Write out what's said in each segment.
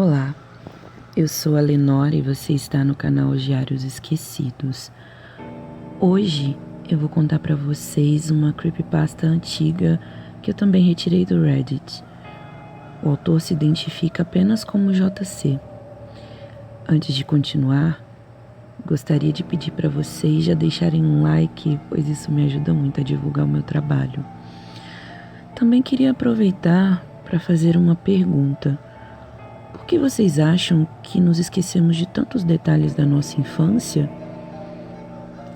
Olá, eu sou a Lenora e você está no canal Diários Esquecidos. Hoje eu vou contar para vocês uma creepypasta antiga que eu também retirei do Reddit. O autor se identifica apenas como JC. Antes de continuar, gostaria de pedir para vocês já deixarem um like, pois isso me ajuda muito a divulgar o meu trabalho. Também queria aproveitar para fazer uma pergunta. Por que vocês acham que nos esquecemos de tantos detalhes da nossa infância?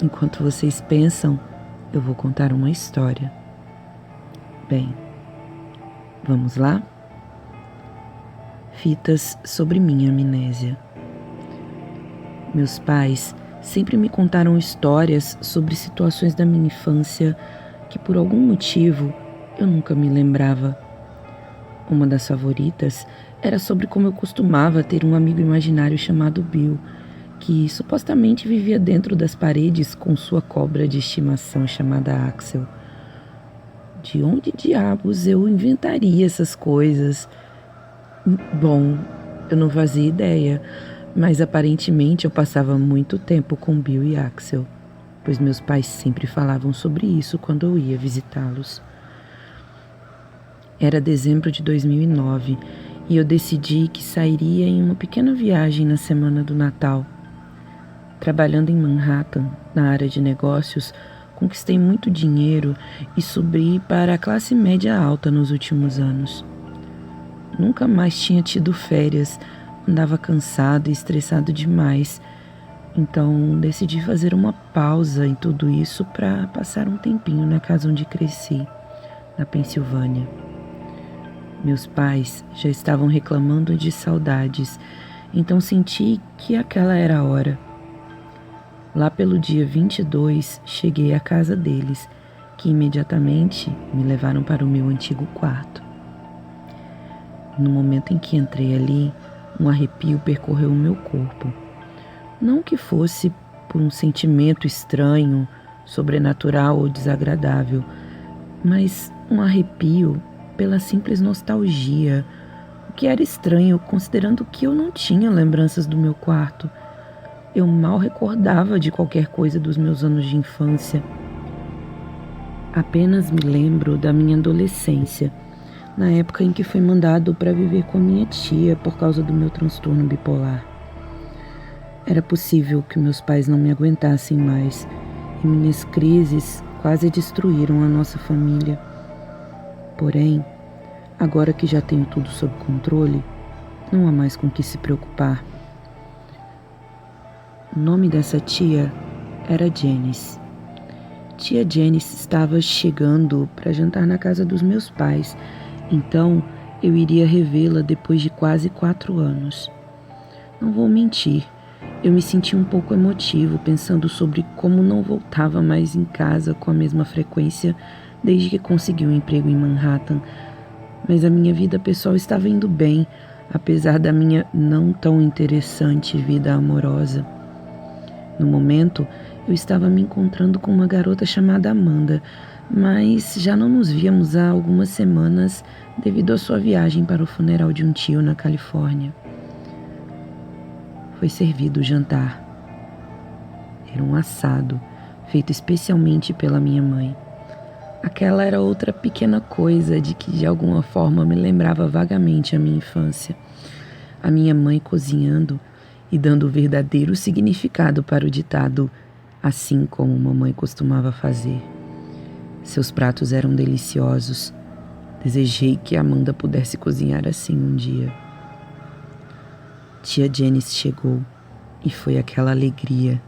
Enquanto vocês pensam, eu vou contar uma história. Bem, vamos lá? Fitas sobre minha amnésia. Meus pais sempre me contaram histórias sobre situações da minha infância que por algum motivo eu nunca me lembrava. Uma das favoritas era sobre como eu costumava ter um amigo imaginário chamado Bill, que supostamente vivia dentro das paredes com sua cobra de estimação chamada Axel. De onde diabos eu inventaria essas coisas? Bom, eu não fazia ideia, mas aparentemente eu passava muito tempo com Bill e Axel, pois meus pais sempre falavam sobre isso quando eu ia visitá-los. Era dezembro de 2009 e eu decidi que sairia em uma pequena viagem na semana do Natal. Trabalhando em Manhattan, na área de negócios, conquistei muito dinheiro e subi para a classe média alta nos últimos anos. Nunca mais tinha tido férias, andava cansado e estressado demais, então decidi fazer uma pausa em tudo isso para passar um tempinho na casa onde cresci, na Pensilvânia. Meus pais já estavam reclamando de saudades, então senti que aquela era a hora. Lá pelo dia 22, cheguei à casa deles, que imediatamente me levaram para o meu antigo quarto. No momento em que entrei ali, um arrepio percorreu o meu corpo. Não que fosse por um sentimento estranho, sobrenatural ou desagradável, mas um arrepio pela simples nostalgia, o que era estranho considerando que eu não tinha lembranças do meu quarto. Eu mal recordava de qualquer coisa dos meus anos de infância. Apenas me lembro da minha adolescência, na época em que fui mandado para viver com a minha tia por causa do meu transtorno bipolar. Era possível que meus pais não me aguentassem mais e minhas crises quase destruíram a nossa família. Porém, agora que já tenho tudo sob controle, não há mais com que se preocupar. O nome dessa tia era Janice. Tia Janice estava chegando para jantar na casa dos meus pais, então eu iria revê-la depois de quase 4 anos. Não vou mentir, eu me senti um pouco emotivo pensando sobre como não voltava mais em casa com a mesma frequência desde que consegui um emprego em Manhattan, mas a minha vida pessoal estava indo bem, apesar da minha não tão interessante vida amorosa. No momento, eu estava me encontrando com uma garota chamada Amanda, mas já não nos víamos há algumas semanas devido à sua viagem para o funeral de um tio na Califórnia. Foi servido o jantar. Era um assado, feito especialmente pela minha mãe. Aquela era outra pequena coisa de que de alguma forma me lembrava vagamente a minha infância. A minha mãe cozinhando e dando o verdadeiro significado para o ditado, assim como mamãe costumava fazer. Seus pratos eram deliciosos. Desejei que Amanda pudesse cozinhar assim um dia. Tia Janice chegou e foi aquela alegria.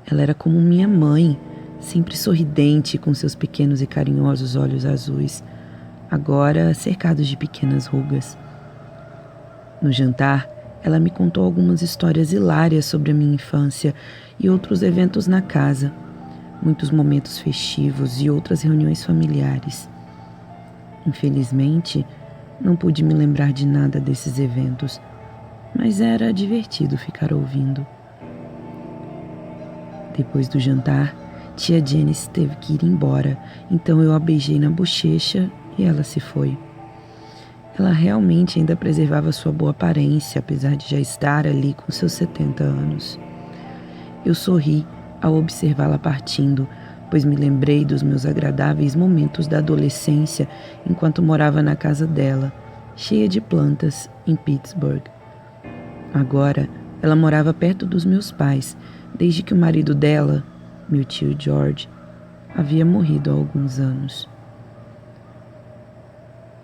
Ela era como minha mãe, sempre sorridente com seus pequenos e carinhosos olhos azuis, agora cercados de pequenas rugas. No jantar, ela me contou algumas histórias hilárias sobre a minha infância e outros eventos na casa, muitos momentos festivos e outras reuniões familiares. Infelizmente, não pude me lembrar de nada desses eventos, mas era divertido ficar ouvindo. Depois do jantar, tia Janice teve que ir embora, então eu a beijei na bochecha e ela se foi. Ela realmente ainda preservava sua boa aparência, apesar de já estar ali com seus 70 anos. Eu sorri ao observá-la partindo, pois me lembrei dos meus agradáveis momentos da adolescência enquanto morava na casa dela, cheia de plantas, em Pittsburgh. Agora, ela morava perto dos meus pais, desde que o marido dela, meu tio George, havia morrido há alguns anos.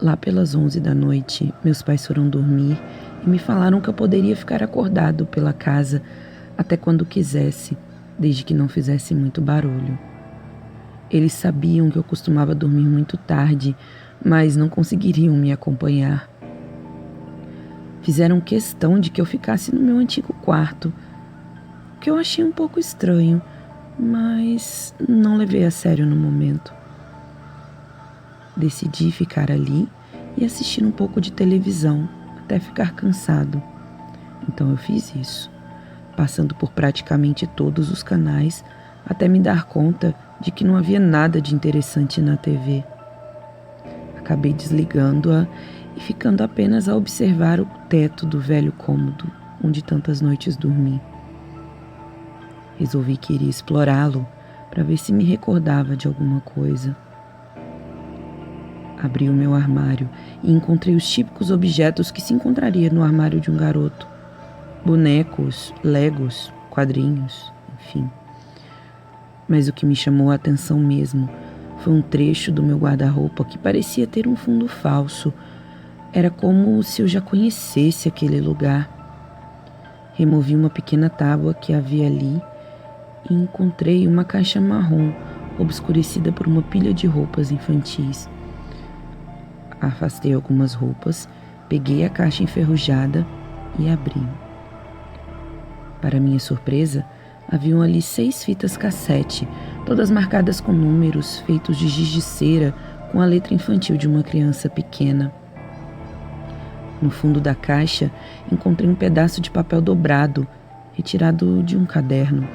Lá pelas 11 da noite, meus pais foram dormir e me falaram que eu poderia ficar acordado pela casa até quando quisesse, desde que não fizesse muito barulho. Eles sabiam que eu costumava dormir muito tarde, mas não conseguiriam me acompanhar. Fizeram questão de que eu ficasse no meu antigo quarto, o que eu achei um pouco estranho, mas não levei a sério no momento. Decidi ficar ali e assistir um pouco de televisão até ficar cansado. Então eu fiz isso, passando por praticamente todos os canais até me dar conta de que não havia nada de interessante na TV. Acabei desligando-a e ficando apenas a observar o teto do velho cômodo onde tantas noites dormi. Resolvi que iria explorá-lo para ver se me recordava de alguma coisa. Abri o meu armário e encontrei os típicos objetos que se encontraria no armário de um garoto. Bonecos, legos, quadrinhos, enfim. Mas o que me chamou a atenção mesmo foi um trecho do meu guarda-roupa que parecia ter um fundo falso. Era como se eu já conhecesse aquele lugar. Removi uma pequena tábua que havia ali e encontrei uma caixa marrom obscurecida por uma pilha de roupas infantis. Afastei algumas roupas, peguei a caixa enferrujada e abri. Para minha surpresa, haviam ali 6 fitas cassete, todas marcadas com números feitos de giz de cera com a letra infantil de uma criança pequena. No fundo da caixa, encontrei um pedaço de papel dobrado, retirado de um caderno.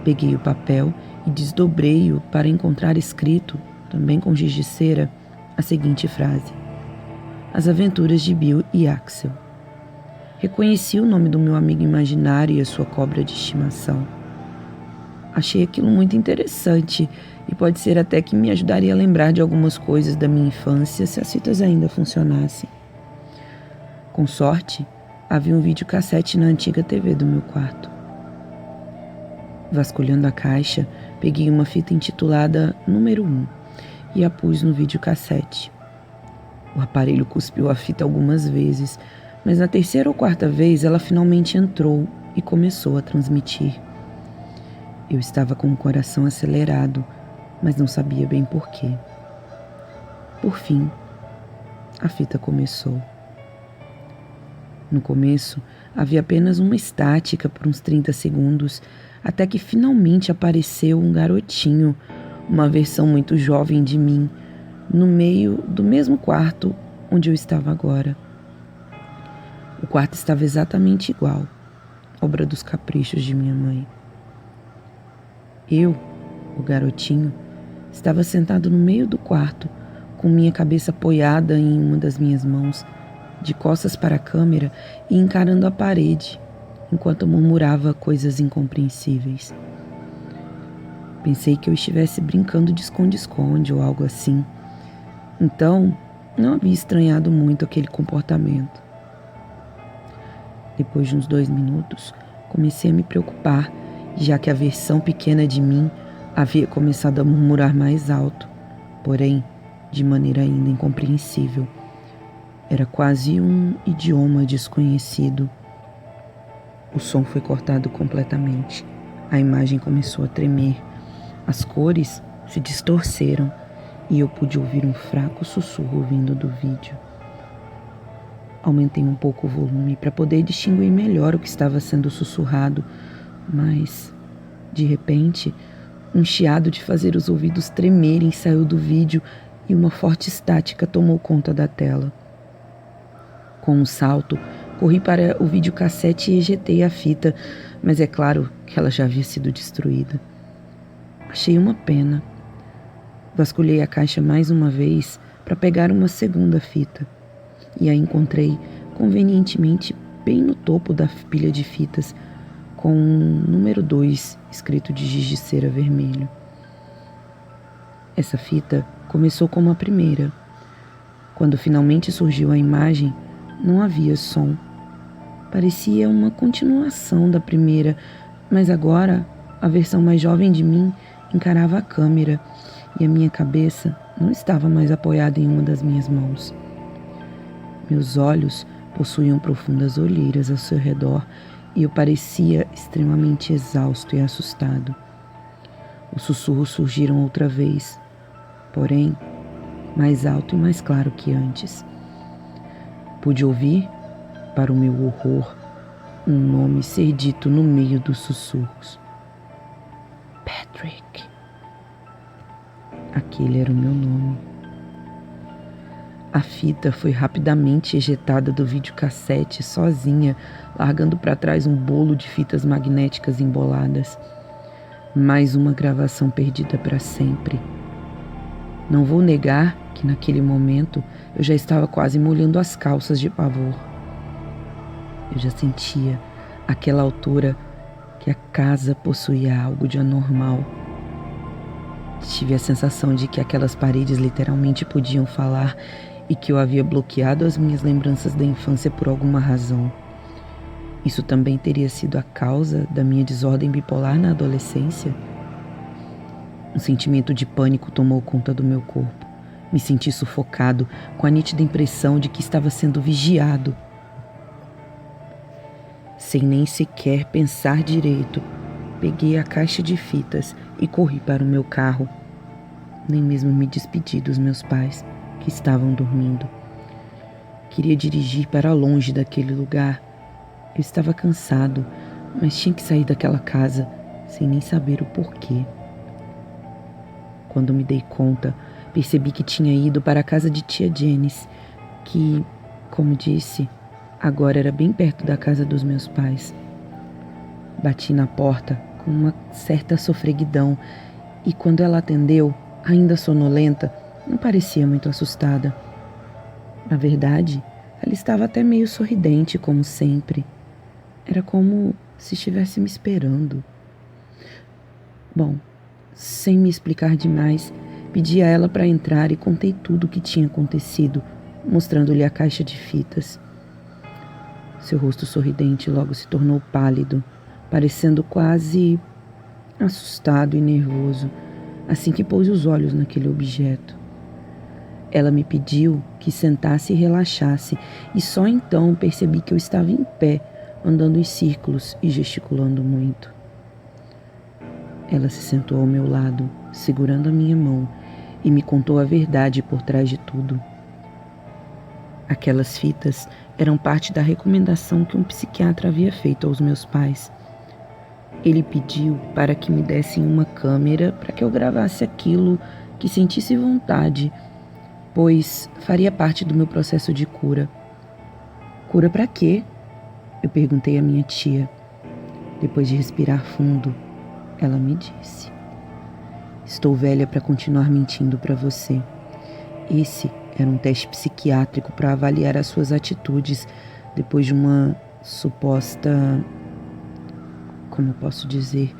Peguei o papel e desdobrei-o para encontrar escrito, também com giz de cera, a seguinte frase: As aventuras de Bill e Axel. Reconheci o nome do meu amigo imaginário e a sua cobra de estimação. Achei aquilo muito interessante e pode ser até que me ajudaria a lembrar de algumas coisas da minha infância se as fitas ainda funcionassem. Com sorte, havia um videocassete na antiga TV do meu quarto. Vasculhando a caixa, peguei uma fita intitulada Número 1 e a pus no videocassete. O aparelho cuspiu a fita algumas vezes, mas na 3ª ou 4ª vez ela finalmente entrou e começou a transmitir. Eu estava com o coração acelerado, mas não sabia bem porquê. Por fim, a fita começou. No começo, havia apenas uma estática por uns 30 segundos, até que finalmente apareceu um garotinho, uma versão muito jovem de mim, no meio do mesmo quarto onde eu estava agora. O quarto estava exatamente igual, obra dos caprichos de minha mãe. Eu, o garotinho, estava sentado no meio do quarto, com minha cabeça apoiada em uma das minhas mãos, de costas para a câmera e encarando a parede, enquanto murmurava coisas incompreensíveis. Pensei que eu estivesse brincando de esconde-esconde ou algo assim. Então, não havia estranhado muito aquele comportamento. Depois de uns 2 minutos, comecei a me preocupar, já que a versão pequena de mim havia começado a murmurar mais alto, porém, de maneira ainda incompreensível. Era quase um idioma desconhecido. O som foi cortado completamente. A imagem começou a tremer. As cores se distorceram e eu pude ouvir um fraco sussurro vindo do vídeo. Aumentei um pouco o volume para poder distinguir melhor o que estava sendo sussurrado, mas, de repente, um chiado de fazer os ouvidos tremerem saiu do vídeo e uma forte estática tomou conta da tela. Com um salto, corri para o videocassete e ejetei a fita, mas é claro que ela já havia sido destruída. Achei uma pena. Vasculhei a caixa mais uma vez para pegar uma segunda fita. e a encontrei convenientemente bem no topo da pilha de fitas, com número 2 escrito de giz de cera vermelho. Essa fita começou como a primeira. Quando finalmente surgiu a imagem, não havia som. Parecia uma continuação da primeira, mas agora a versão mais jovem de mim encarava a câmera e a minha cabeça não estava mais apoiada em uma das minhas mãos. Meus olhos possuíam profundas olheiras ao seu redor e eu parecia extremamente exausto e assustado. Os sussurros surgiram outra vez, porém, mais alto e mais claro que antes. Pude ouvir, para o meu horror, um nome ser dito no meio dos sussurros. Patrick. Aquele era o meu nome. A fita foi rapidamente ejetada do videocassete sozinha, largando para trás um bolo de fitas magnéticas emboladas. Mais uma gravação perdida para sempre. Não vou negar que naquele momento eu já estava quase molhando as calças de pavor. Eu já sentia, àquela altura, que a casa possuía algo de anormal. Tive a sensação de que aquelas paredes literalmente podiam falar e que eu havia bloqueado as minhas lembranças da infância por alguma razão. Isso também teria sido a causa da minha desordem bipolar na adolescência? Um sentimento de pânico tomou conta do meu corpo. Me senti sufocado, com a nítida impressão de que estava sendo vigiado. Sem nem sequer pensar direito, peguei a caixa de fitas e corri para o meu carro. Nem mesmo me despedi dos meus pais, que estavam dormindo. Queria dirigir para longe daquele lugar. Eu estava cansado, mas tinha que sair daquela casa, sem nem saber o porquê. Quando me dei conta, percebi que tinha ido para a casa de tia Janice, que, como disse, agora era bem perto da casa dos meus pais. Bati na porta com uma certa sofreguidão e quando ela atendeu, ainda sonolenta, não parecia muito assustada. Na verdade, ela estava até meio sorridente, como sempre. Era como se estivesse me esperando. Bom, sem me explicar demais, pedi a ela para entrar e contei tudo o que tinha acontecido, mostrando-lhe a caixa de fitas. Seu rosto sorridente logo se tornou pálido, parecendo quase assustado e nervoso, assim que pôs os olhos naquele objeto. Ela me pediu que sentasse e relaxasse, e só então percebi que eu estava em pé, andando em círculos e gesticulando muito. Ela se sentou ao meu lado, segurando a minha mão, e me contou a verdade por trás de tudo. Aquelas fitas eram parte da recomendação que um psiquiatra havia feito aos meus pais. Ele pediu para que me dessem uma câmera para que eu gravasse aquilo que sentisse vontade, pois faria parte do meu processo de cura. Cura para quê? Eu perguntei à minha tia. Depois de respirar fundo, ela me disse: estou velha para continuar mentindo para você. Esse era um teste psiquiátrico para avaliar as suas atitudes depois de uma suposta... Como eu posso dizer?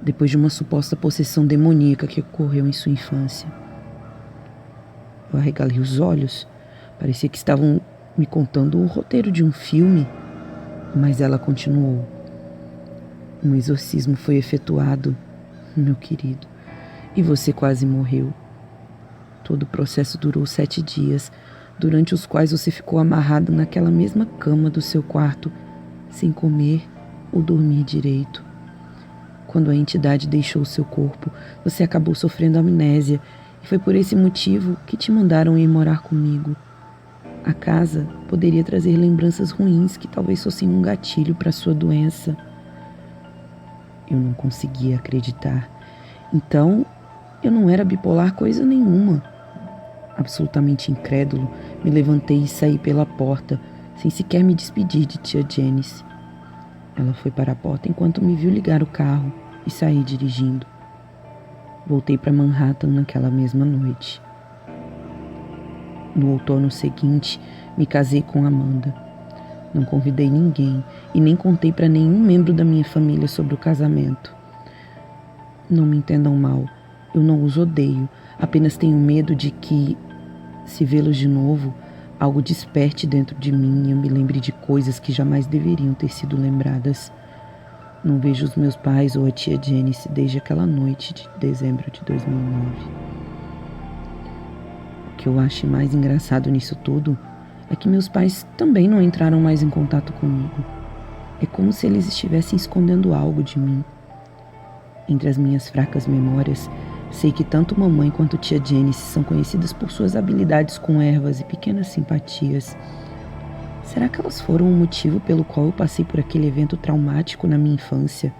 Depois de uma suposta possessão demoníaca que ocorreu em sua infância. Eu arregalei os olhos. Parecia que estavam me contando o roteiro de um filme. Mas ela continuou. Um exorcismo foi efetuado, meu querido, e você quase morreu. Todo o processo durou 7 dias, durante os quais você ficou amarrado naquela mesma cama do seu quarto, sem comer ou dormir direito. Quando a entidade deixou seu corpo, você acabou sofrendo amnésia, e foi por esse motivo que te mandaram ir morar comigo. A casa poderia trazer lembranças ruins que talvez fossem um gatilho para sua doença. Eu não conseguia acreditar. Então, eu não era bipolar coisa nenhuma. Absolutamente incrédulo, me levantei e saí pela porta, sem sequer me despedir de tia Janice. Ela foi para a porta enquanto me viu ligar o carro e sair dirigindo. Voltei para Manhattan naquela mesma noite. No outono seguinte, me casei com Amanda. Não convidei ninguém e nem contei para nenhum membro da minha família sobre o casamento. Não me entendam mal, eu não os odeio, apenas tenho medo de que, se vê-los de novo, algo desperte dentro de mim e eu me lembre de coisas que jamais deveriam ter sido lembradas. Não vejo os meus pais ou a tia Janice desde aquela noite de dezembro de 2009. O que eu acho mais engraçado nisso tudo é que meus pais também não entraram mais em contato comigo. É como se eles estivessem escondendo algo de mim. Entre as minhas fracas memórias, sei que tanto mamãe quanto tia Janice são conhecidas por suas habilidades com ervas e pequenas simpatias. Será que elas foram o motivo pelo qual eu passei por aquele evento traumático na minha infância?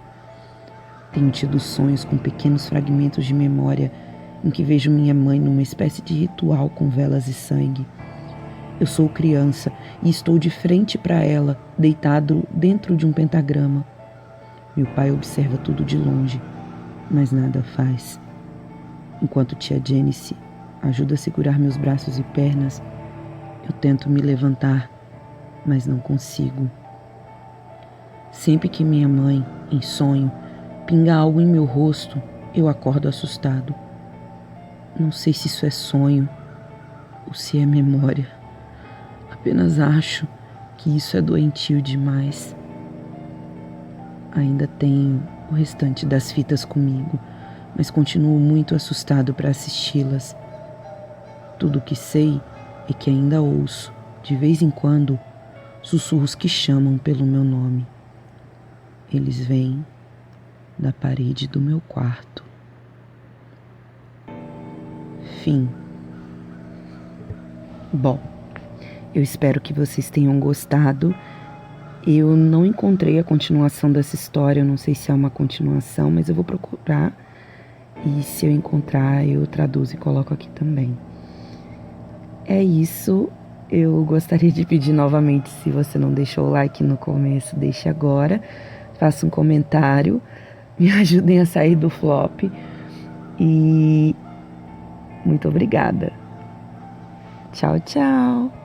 Tenho tido sonhos com pequenos fragmentos de memória em que vejo minha mãe numa espécie de ritual com velas e sangue. Eu sou criança e estou de frente para ela, deitado dentro de um pentagrama. Meu pai observa tudo de longe, mas nada faz. Enquanto tia Janice ajuda a segurar meus braços e pernas, eu tento me levantar, mas não consigo. Sempre que minha mãe, em sonho, pinga algo em meu rosto, eu acordo assustado. Não sei se isso é sonho ou se é memória. Apenas acho que isso é doentio demais. Ainda tenho o restante das fitas comigo, mas continuo muito assustado para assisti-las. Tudo o que sei é que ainda ouço, de vez em quando, sussurros que chamam pelo meu nome. Eles vêm da parede do meu quarto. Fim. Bom, eu espero que vocês tenham gostado. Eu não encontrei a continuação dessa história, eu não sei se é uma continuação, mas eu vou procurar. E se eu encontrar, eu traduzo e coloco aqui também. É isso. Eu gostaria de pedir novamente, se você não deixou o like no começo, deixe agora. Faça um comentário. Me ajudem a sair do flop. E muito obrigada. Tchau, tchau.